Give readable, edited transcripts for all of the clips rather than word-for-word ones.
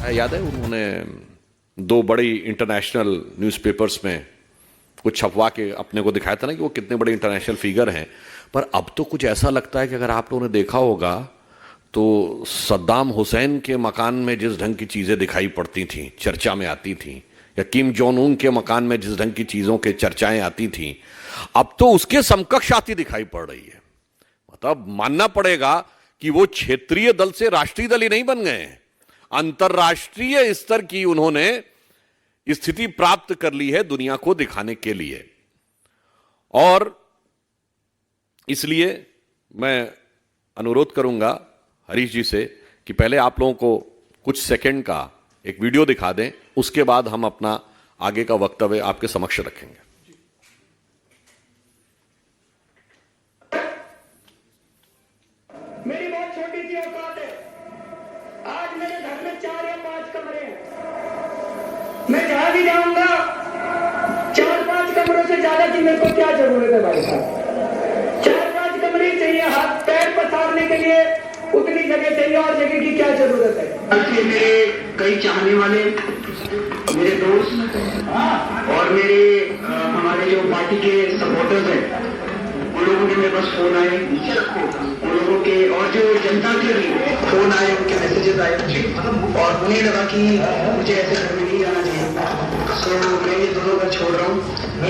याद है उन्होंने दो बड़ी इंटरनेशनल न्यूज़पेपर्स में कुछ छपवा के अपने को दिखाया था ना कि वो कितने बड़े इंटरनेशनल फिगर हैं। पर अब तो कुछ ऐसा लगता है कि अगर आप लोगों ने देखा होगा तो सद्दाम हुसैन के मकान में जिस ढंग की चीज़ें दिखाई पड़ती थीं, चर्चा में आती थीं, या किम जोंग उन के मकान में जिस ढंग की चीज़ों के चर्चाएं आती थीं, अब तो उसके समकक्ष आती दिखाई पड़ रही है। मतलब मानना पड़ेगा कि वो क्षेत्रीय दल से राष्ट्रीय दल ही नहीं बन गए हैं, अंतर्राष्ट्रीय स्तर की उन्होंने स्थिति प्राप्त कर ली है दुनिया को दिखाने के लिए। और इसलिए मैं अनुरोध करूंगा हरीश जी से कि पहले आप लोगों को कुछ सेकंड का एक वीडियो दिखा दें, उसके बाद हम अपना आगे का वक्तव्य आपके समक्ष रखेंगे। मेरी बहुत छोटी सी औकात है। आज मेरे घर में 4 या 5 कमरे हैं। मैं जहां भी जाऊंगा 4-5 कमरों से ज्यादा की मेरे को क्या जरूरत है भाई साहब। 4-5 कमरे चाहिए, हाथ पैर पसारने के लिए उतनी जगह चाहिए, और जगह की क्या जरूरत है। मेरे कई चाहने वाले, मेरे दोस्त और मेरे हमारे जो पार्टी के सपोर्टर्स हैं, उन लोगों के मेरे पास फोन आए, उन लोगों के और जो जनता के लिए फोन आए, उनके मैसेजेस आए, और उन्हें लगा कि मुझे ऐसे घर में नहीं जाना चाहिए। तो मैं ये दोनों घर छोड़ रहा हूँ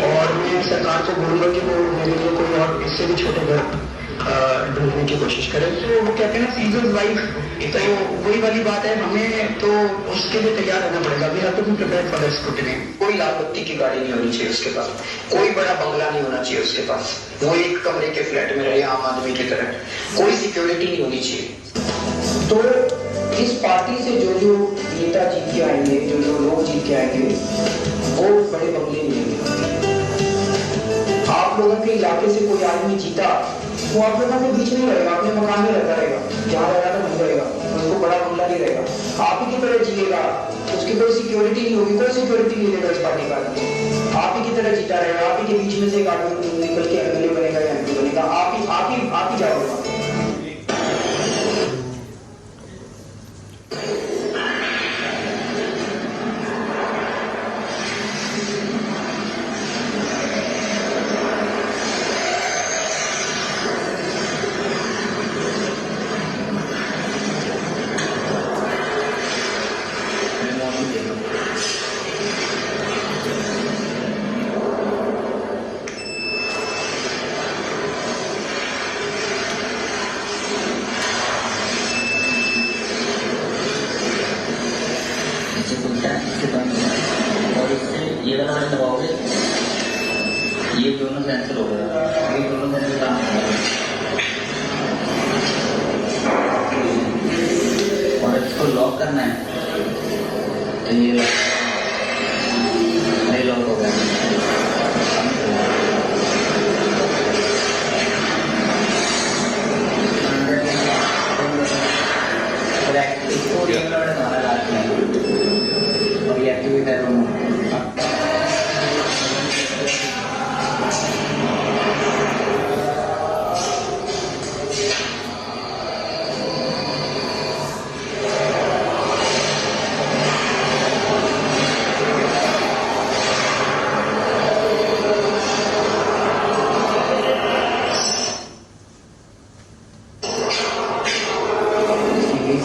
और मैं सरकार को बोलूंगा कि वो मेरे लिए कोई और इससे भी छोटे घर ढूंढने की कोशिश करें। तो वो कहते हैं ना सीजन वाइज, तो वही वाली बात है, हमें तो उसके लिए तैयार रहना पड़ेगा। We have to be prepared for the scrutiny. कोई लाल बत्ती की गाड़ी नहीं होनी चाहिए उसके पास, कोई बड़ा बंगला नहीं होना चाहिए उसके पास, वो एक कमरे के फ्लैट में रहे आम आदमी की तरह, कोई सिक्योरिटी नहीं होनी चाहिए। तो इस पार्टी से जो जो नेता जीत के आएंगे, जो जो लोग जीत के आएंगे, वो बड़े बंगले नहीं होंगे। आप लोगों के इलाके से कोई आदमी जीता, वो आप लोगों के बीच में रहेगा, अपने मकान में रहता रहेगा, जहाँ रह रहा था वहीं रहेगा, उसको बड़ा बंगला नहीं रहेगा, आप ही की तरह जिएगा, उसकी कोई सिक्योरिटी नहीं होगी, कोई सिक्योरिटी नहीं लेगा इस पार्टी का, आप ही की तरह जीता रहेगा, आप ही के बीच में से एक आदमी निकल के एमएलए बनेगा या एमपी बनेगा, आप ही जाओगे। और इससे ये वाला बटन दबाओगे, ये दोनों कैंसिल हो गया, ये दोनों कैंसिल काम हो गया। और इसको लॉक करना है तो ये लॉक हो गया। इसको ये वाला बटन हमारा लास्ट में और ये एक्टिवेट है दोनों।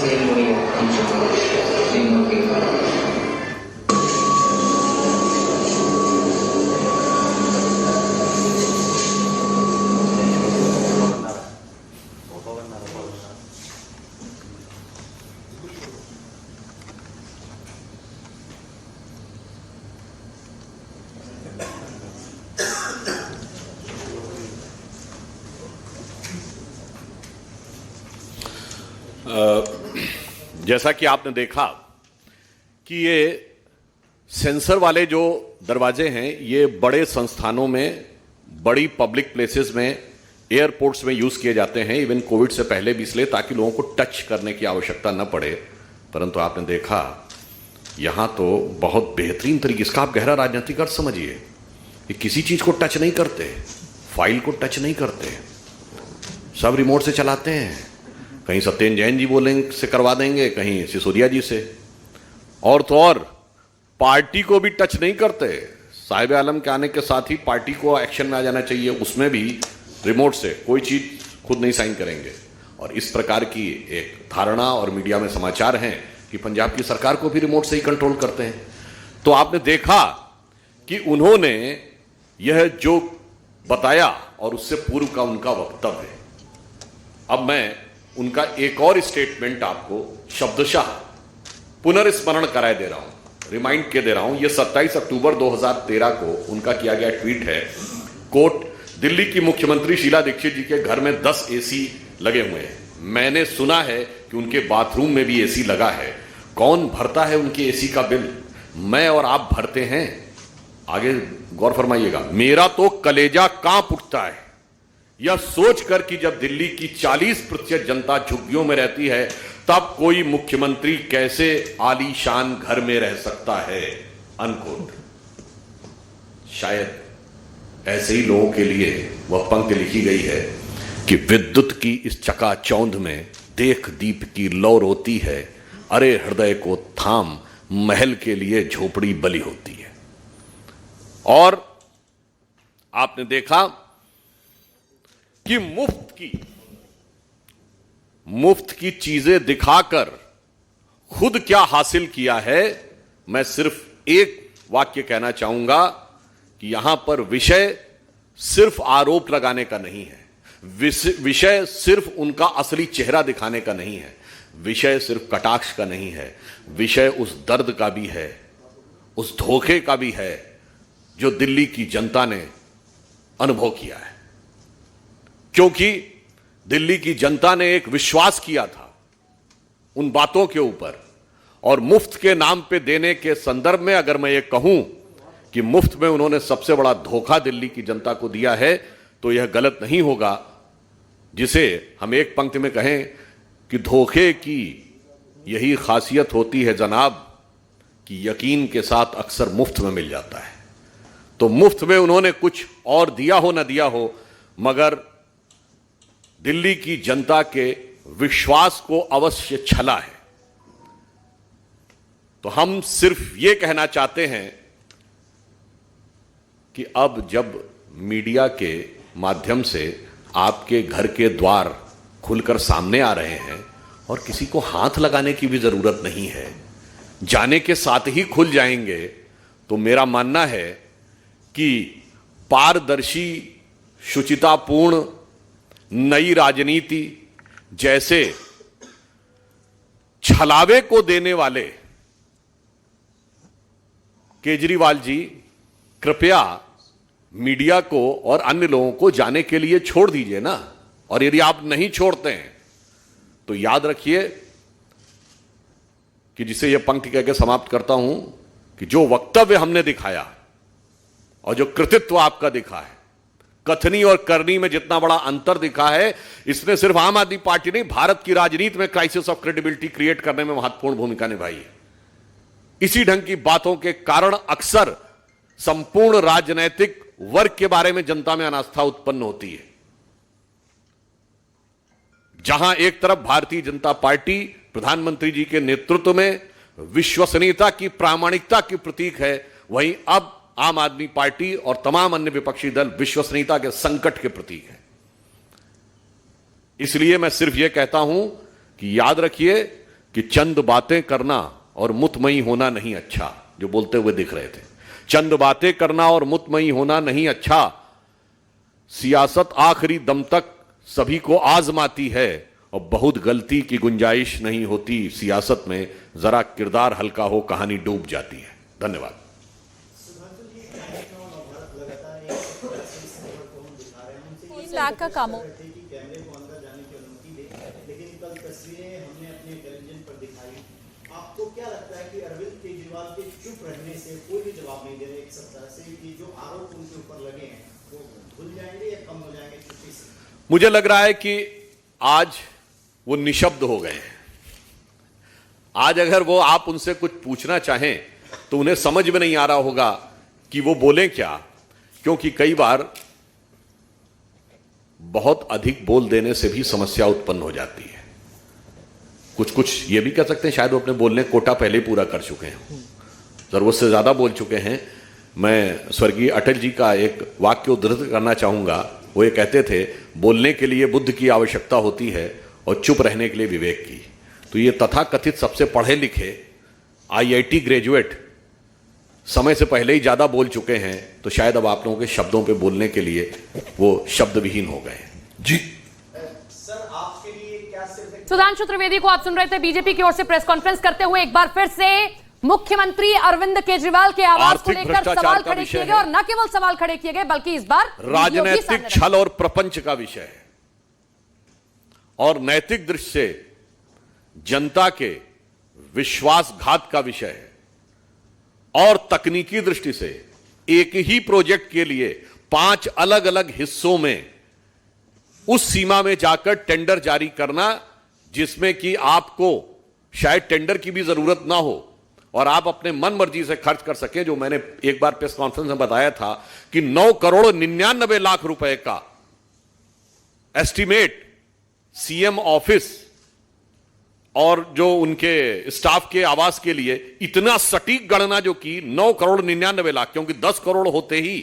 सेम वही है, सेम हो गई। जैसा कि आपने देखा कि ये सेंसर वाले जो दरवाजे हैं ये बड़े संस्थानों में, बड़ी पब्लिक प्लेसेस में, एयरपोर्ट्स में यूज किए जाते हैं, इवन कोविड से पहले भी, इसलिए ताकि लोगों को टच करने की आवश्यकता न पड़े। परंतु आपने देखा यहां तो बहुत बेहतरीन तरीके, इसका आप गहरा राजनीतिक अर्थ समझिए, कि किसी चीज को टच नहीं करते, फाइल को टच नहीं करते, सब रिमोट से चलाते हैं। कहीं सत्येंद्र जैन जी बोलेंगे से करवा देंगे, कहीं सिसोदिया जी से। और तो और पार्टी को भी टच नहीं करते। साहिब आलम के आने के साथ ही पार्टी को एक्शन में आ जाना चाहिए, उसमें भी रिमोट से कोई चीज खुद नहीं साइन करेंगे। और इस प्रकार की एक धारणा और मीडिया में समाचार हैं कि पंजाब की सरकार को भी रिमोट से ही कंट्रोल करते हैं। तो आपने देखा कि उन्होंने यह जो बताया और उससे पूर्व का उनका वक्तव्य है। अब मैं उनका एक और स्टेटमेंट आपको शब्दशः पुनर्स्मरण कराए दे रहा हूं, रिमाइंड के दे रहा हूं। यह 27 अक्टूबर 2013 को उनका किया गया ट्वीट है। कोट, दिल्ली की मुख्यमंत्री शीला दीक्षित जी के घर में 10 एसी लगे हुए हैं। मैंने सुना है कि उनके बाथरूम में भी एसी लगा है। कौन भरता है उनके एसी का बिल? मैं और आप भरते हैं? आगे गौर फरमाइएगा। मेरा तो कलेजा कांप उठता है यह सोचकर कि जब दिल्ली की 40% जनता झुग्गियों में रहती है, तब कोई मुख्यमंत्री कैसे आलीशान घर में रह सकता है, अनकोट। शायद ऐसे ही लोगों के लिए वह पंक्ति लिखी गई है कि विद्युत की इस चकाचौंध में देख दीप की लौ रोती है, अरे हृदय को थाम महल के लिए झोपड़ी बली होती है। और आपने देखा कि मुफ्त की चीजें दिखाकर खुद क्या हासिल किया है। मैं सिर्फ एक वाक्य कहना चाहूंगा कि यहां पर विषय सिर्फ आरोप लगाने का नहीं है, विषय सिर्फ उनका असली चेहरा दिखाने का नहीं है, विषय सिर्फ कटाक्ष का नहीं है, विषय उस दर्द का भी है, उस धोखे का भी है जो दिल्ली की जनता ने अनुभव किया है। क्योंकि दिल्ली की जनता ने एक विश्वास किया था उन बातों के ऊपर, और मुफ्त के नाम पे देने के संदर्भ में अगर मैं ये कहूं कि मुफ्त में उन्होंने सबसे बड़ा धोखा दिल्ली की जनता को दिया है, तो यह गलत नहीं होगा जिसे हम एक पंक्ति में कहें कि धोखे की यही खासियत होती है जनाब कि यकीन के साथ अक्सर मुफ्त में मिल जाता है। तो मुफ्त में उन्होंने कुछ और दिया हो ना दिया हो, मगर दिल्ली की जनता के विश्वास को अवश्य छला है। तो हम सिर्फ ये कहना चाहते हैं कि अब जब मीडिया के माध्यम से आपके घर के द्वार खुलकर सामने आ रहे हैं और किसी को हाथ लगाने की भी जरूरत नहीं है, जाने के साथ ही खुल जाएंगे, तो मेरा मानना है कि पारदर्शी, शुचितापूर्ण नई राजनीति जैसे छलावे को देने वाले केजरीवाल जी कृपया मीडिया को और अन्य लोगों को जाने के लिए छोड़ दीजिए ना। और यदि आप नहीं छोड़ते हैं तो याद रखिए कि जिसे यह पंक्ति कहकर समाप्त करता हूं कि जो वक्तव्य हमने दिखाया और जो कृतित्व आपका दिखा है, कथनी और करनी में जितना बड़ा अंतर दिखा है, इसने सिर्फ आम आदमी पार्टी नहीं, भारत की राजनीति में क्राइसिस ऑफ क्रेडिबिलिटी क्रिएट करने में महत्वपूर्ण भूमिका निभाई है। इसी ढंग की बातों के कारण अक्सर संपूर्ण राजनैतिक वर्ग के बारे में जनता में अनास्था उत्पन्न होती है। जहां एक तरफ भारतीय जनता पार्टी प्रधानमंत्री जी के नेतृत्व में विश्वसनीयता की, प्रामाणिकता की प्रतीक है, वहीं अब आम आदमी पार्टी और तमाम अन्य विपक्षी दल विश्वसनीयता के संकट के प्रतीक है। इसलिए मैं सिर्फ यह कहता हूं कि याद रखिए कि चंद बातें करना और मुतमई होना नहीं अच्छा, जो बोलते हुए दिख रहे थे, चंद बातें करना और मुतमई होना नहीं अच्छा, सियासत आखिरी दम तक सभी को आजमाती है और बहुत गलती की गुंजाइश नहीं होती सियासत में, जरा किरदार हल्का हो कहानी डूब जाती है। धन्यवाद। 3 लाख का काम हो। आपको क्या लगता है कि अरविंद केजरीवाल के चुप रहने से, कोई भी जवाब नहीं दे रहे एक सप्ताह से, कि जो आरोप उनके ऊपर लगे हैं वो भूल जाएंगे या कम हो जाएंगे चुप्पी से? मुझे लग रहा है कि आज वो निशब्द हो गए हैं। आज अगर वो आप उनसे कुछ पूछना चाहें तो उन्हें समझ में नहीं आ रहा होगा कि वो बोलें क्या, क्योंकि कई बार बहुत अधिक बोल देने से भी समस्या उत्पन्न हो जाती है। कुछ कुछ ये भी कह सकते हैं शायद वो अपने बोलने कोटा पहले ही पूरा कर चुके हैं, जरूरत से ज्यादा बोल चुके हैं। मैं स्वर्गीय अटल जी का एक वाक्य उद्धृत करना चाहूंगा। वो ये कहते थे, बोलने के लिए बुद्ध की आवश्यकता होती है और चुप रहने के लिए विवेक की। तो ये तथाकथित सबसे पढ़े लिखे आईआईटी ग्रेजुएट समय से पहले ही ज्यादा बोल चुके हैं, तो शायद अब आप लोगों के शब्दों पे बोलने के लिए वो शब्द विहीन हो गए। जी सर, आपके लिए क्या सिर्फ एक सुधांशु त्रिवेदी को आप सुन रहे थे बीजेपी की ओर से प्रेस कॉन्फ्रेंस करते हुए एक बार फिर से मुख्यमंत्री अरविंद केजरीवाल के आवाज को आर्थिक लेकर भ्रष्टाचार सवाल का खड़े विषय किए गए है। और न केवल सवाल खड़े किए गए बल्कि इस बार राजनीतिक छल और प्रपंच का विषय है और नैतिक दृष्टि से जनता के विश्वासघात का विषय है और तकनीकी दृष्टि से एक ही प्रोजेक्ट के लिए 5 अलग अलग हिस्सों में उस सीमा में जाकर टेंडर जारी करना जिसमें कि आपको शायद टेंडर की भी जरूरत ना हो और आप अपने मन मर्जी से खर्च कर सकें। जो मैंने एक बार प्रेस कॉन्फ्रेंस में बताया था कि 9,99,00,000 रुपए का एस्टीमेट सीएम ऑफिस और जो उनके स्टाफ के आवास के लिए इतना सटीक गणना जो की 9,99,00,000, क्योंकि 10 करोड़ होते ही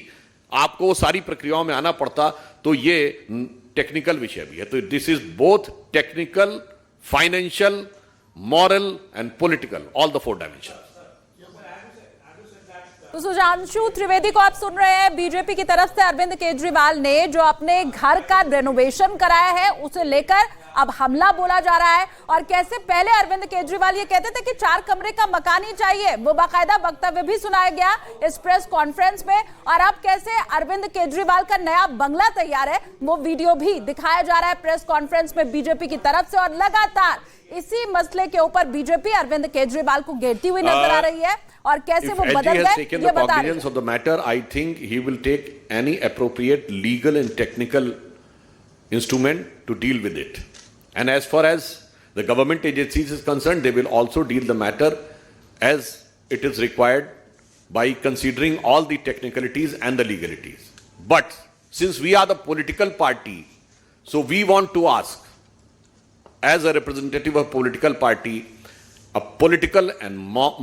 आपको वो सारी प्रक्रियाओं में आना पड़ता। तो ये टेक्निकल विषय भी है। तो this is both technical, financial, moral and political, all the 4 dimensions. तो सुधांशु त्रिवेदी को आप सुन रहे हैं। बीजेपी की तरफ से अरविंद केजरीवाल ने जो अपने घर का रेनोवेशन कराया है उसे लेकर अब हमला बोला जा रहा है। और कैसे पहले अरविंद केजरीवाल ये कहते थे कि 4 कमरे का मकान ही चाहिए, वो बाकायदा वक्तव्य भी सुनाया गया इस प्रेस कॉन्फ्रेंस में। और अब कैसे अरविंद केजरीवाल का नया बंगला तैयार है, वो वीडियो भी दिखाया जा रहा है प्रेस कॉन्फ्रेंस में बीजेपी की तरफ से। और लगातार इसी मसले के ऊपर बीजेपी अरविंद केजरीवाल को घेरती हुई नजर आ रही है और कैसे वो बदल गए ये बता रही है। of the matter, I think he will take any appropriate legal and technical instrument to deal with it. And as far as the government agencies is concerned, they will also deal the matter as it is required by considering all the technicalities and the legalities. But since we are the political party, so we want to ask, as a representative of political party, a political and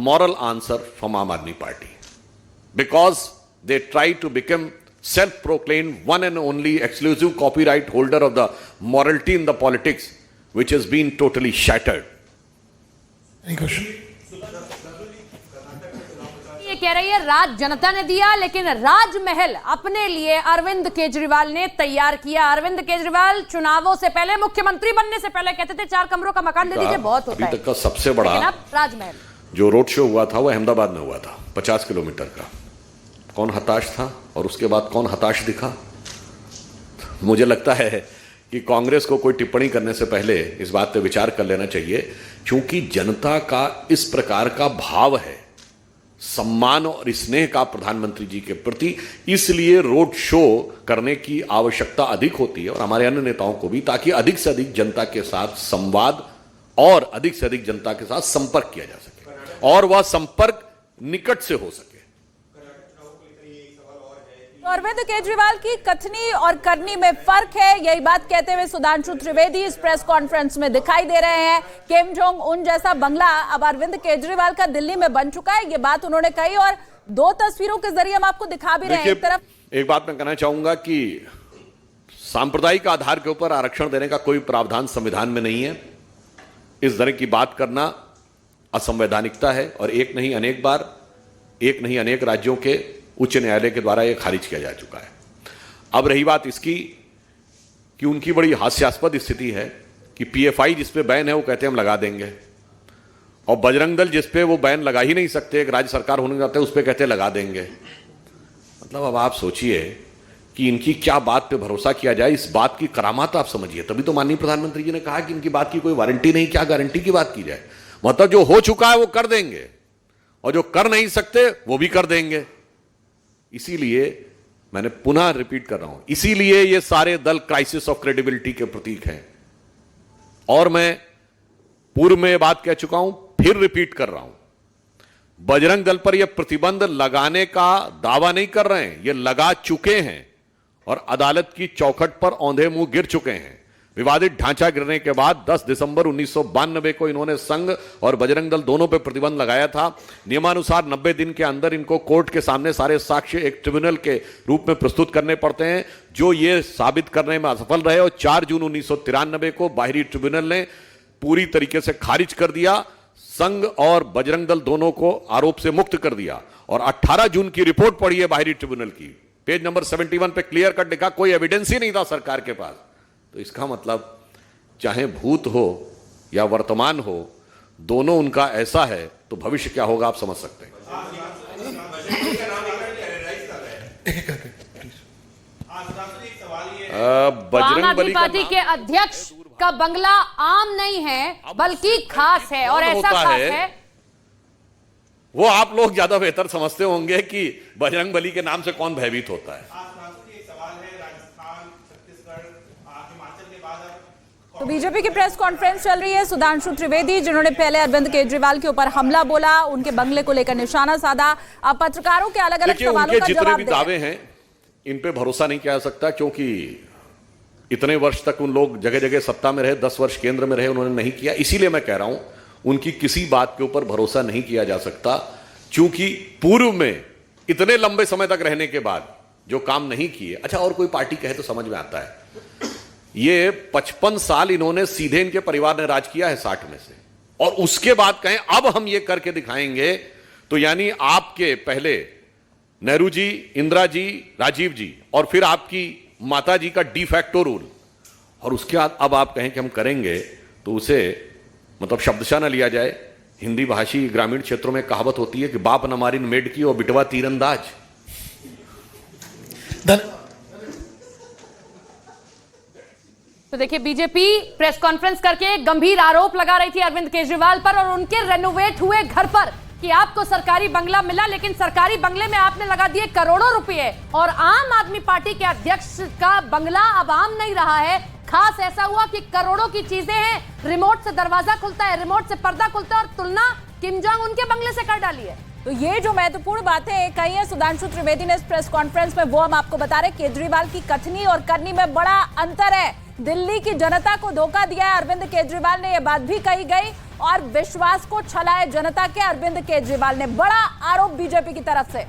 moral answer from Aam Aadmi Party, because they try to become self-proclaimed one and only exclusive copyright holder of the morality in the politics, which has been totally shattered. Any question? ये कह रही है राज जनता ने दिया, लेकिन राजमहल अपने लिए अरविंद केजरीवाल ने तैयार किया। अरविंद केजरीवाल चुनावों से पहले, मुख्यमंत्री बनने से पहले कहते थे 4 कमरों का मकान दे दीजिए, बहुत होता है। अभी तक का सबसे बड़ा राजमहल जो रोड शो हुआ था वो अहमदाबाद में हुआ था, 50 किलोमीटर का। कौन हताश था और उसके बाद कौन हताश दिखा? मुझे लगता है कि कांग्रेस को कोई टिप्पणी करने से पहले इस बात पर विचार कर लेना चाहिए, क्योंकि जनता का इस प्रकार का भाव है, सम्मान और स्नेह का प्रधानमंत्री जी के प्रति, इसलिए रोड शो करने की आवश्यकता अधिक होती है और हमारे अन्य नेताओं को भी, ताकि अधिक से अधिक जनता के साथ संवाद और अधिक से अधिक जनता के साथ संपर्क किया जा सके और वह संपर्क निकट से हो सके। तो अरविंद केजरीवाल की कथनी और करनी में फर्क है, यही बात कहते हुए सुधांशु त्रिवेदी इस प्रेस कॉन्फ्रेंस में दिखाई दे रहे हैं। किम जोंग उन जैसा बंगला अब अरविंद केजरीवाल का दिल्ली में बन चुका है, ये बात उन्होंने कही और 2 तस्वीरों के जरिए हम आपको दिखा भी रहे हैं। एक तरफ एक बात मैं कहना चाहूंगा कि सांप्रदायिक आधार के ऊपर आरक्षण देने का कोई प्रावधान संविधान में नहीं है। इस तरह की बात करना असंवैधानिकता है और एक नहीं अनेक बार, एक नहीं अनेक राज्यों के उच्च न्यायालय के द्वारा यह खारिज किया जा चुका है। अब रही बात इसकी कि उनकी बड़ी हास्यास्पद स्थिति है कि पीएफआई जिस पे बैन है वो कहते हैं हम लगा देंगे, और बजरंग दल जिस पे वो बैन लगा ही नहीं सकते, एक राज्य सरकार होने जाते हैं उस पे कहते हैं लगा देंगे। मतलब अब आप सोचिए कि इनकी क्या बात पे भरोसा किया जाए, इस बात की करामात आप समझिए। तभी तो माननीय प्रधानमंत्री जी ने कहा कि इनकी बात की कोई वारंटी नहीं, क्या गारंटी की बात की जाए। मतलब जो हो चुका है वो कर देंगे और जो कर नहीं सकते वो भी कर देंगे। इसीलिए मैंने पुनः रिपीट कर रहा हूं, इसीलिए ये सारे दल क्राइसिस ऑफ क्रेडिबिलिटी के प्रतीक हैं। और मैं पूर्व में ये बात कह चुका हूं, फिर रिपीट कर रहा हूं, बजरंग दल पर यह प्रतिबंध लगाने का दावा नहीं कर रहे हैं, ये लगा चुके हैं और अदालत की चौखट पर औंधे मुंह गिर चुके हैं। विवादित ढांचा गिरने के बाद 10 दिसंबर 1992 को इन्होंने संघ और बजरंग दल दोनों पर प्रतिबंध लगाया था। नियमानुसार 90 दिन के अंदर इनको कोर्ट के सामने सारे साक्ष्य एक ट्रिब्यूनल के रूप में प्रस्तुत करने पड़ते हैं, जो ये साबित करने में असफल रहे और 4 जून 1993 को बाहरी ट्रिब्यूनल ने पूरी तरीके से खारिज कर दिया। संघ और बजरंग दल दोनों को आरोप से मुक्त कर दिया और 18 जून की रिपोर्ट पढ़ी है बाहरी ट्रिब्यूनल की, पेज नंबर 71 पे क्लियर कट लिखा कोई एविडेंस ही नहीं था सरकार के पास। तो इसका मतलब चाहे भूत हो या वर्तमान हो, दोनों उनका ऐसा है तो भविष्य क्या होगा आप समझ सकते हैं। आम बजरंग आदमी बली का पार्टी नाम के अध्यक्ष का बंगला आम नहीं है बल्कि खास है, और ऐसा खास है वो आप लोग ज्यादा बेहतर समझते होंगे कि बजरंग बली के नाम से कौन भयभीत होता है। तो बीजेपी की प्रेस कॉन्फ्रेंस चल रही है। सुधांशु त्रिवेदी जिन्होंने पहले अरविंद केजरीवाल के ऊपर हमला बोला, उनके बंगले को लेकर निशाना साधा, अब पत्रकारों के अलग अलग सवालों का जितने जवाब भी दे रहे दावे हैं इन पे भरोसा नहीं किया जा सकता, क्योंकि इतने वर्ष तक उन लोग जगह जगह सत्ता में रहे, 10 वर्ष केंद्र में रहे, उन्होंने नहीं किया। इसीलिए मैं कह रहा हूं उनकी किसी बात के ऊपर भरोसा नहीं किया जा सकता, क्योंकि पूर्व में इतने लंबे समय तक रहने के बाद जो काम नहीं किए। अच्छा, और कोई पार्टी कहे तो समझ में आता है, ये 55 साल इन्होंने सीधे इनके परिवार ने राज किया है 60 में से, और उसके बाद कहें अब हम ये करके दिखाएंगे, तो यानी आपके पहले नेहरू जी, इंदिरा जी, राजीव जी और फिर आपकी माता जी का डी फैक्टो रूल, और उसके बाद अब आप कहें कि हम करेंगे, तो उसे मतलब शब्दशः न लिया जाए। हिंदी भाषी ग्रामीण क्षेत्रों में कहावत होती है कि बाप न मारिन मेड की और बिटवा तीरंदाज। तो देखिए, बीजेपी प्रेस कॉन्फ्रेंस करके गंभीर आरोप लगा रही थी अरविंद केजरीवाल पर और उनके रेनोवेट हुए घर पर कि आपको सरकारी बंगला मिला, लेकिन सरकारी बंगले में आपने लगा दिए करोड़ों रुपए, और आम आदमी पार्टी के अध्यक्ष का बंगला अब आम नहीं रहा है, खास ऐसा हुआ कि करोड़ों की चीजें हैं, रिमोट से दरवाजा खुलता है, रिमोट से पर्दा खुलता है, और तुलना किम जोंग उनके बंगले से कर डाली है। तो ये जो महत्वपूर्ण बातें कही है सुधांशु त्रिवेदी ने इस प्रेस कॉन्फ्रेंस में, वो हम आपको बता रहे। केजरीवाल की कथनी और करनी में बड़ा अंतर है। दिल्ली की जनता को धोखा दिया है अरविंद केजरीवाल ने, यह बात भी कही गई, और विश्वास को छलाए जनता के अरविंद केजरीवाल ने, बड़ा आरोप बीजेपी की तरफ से।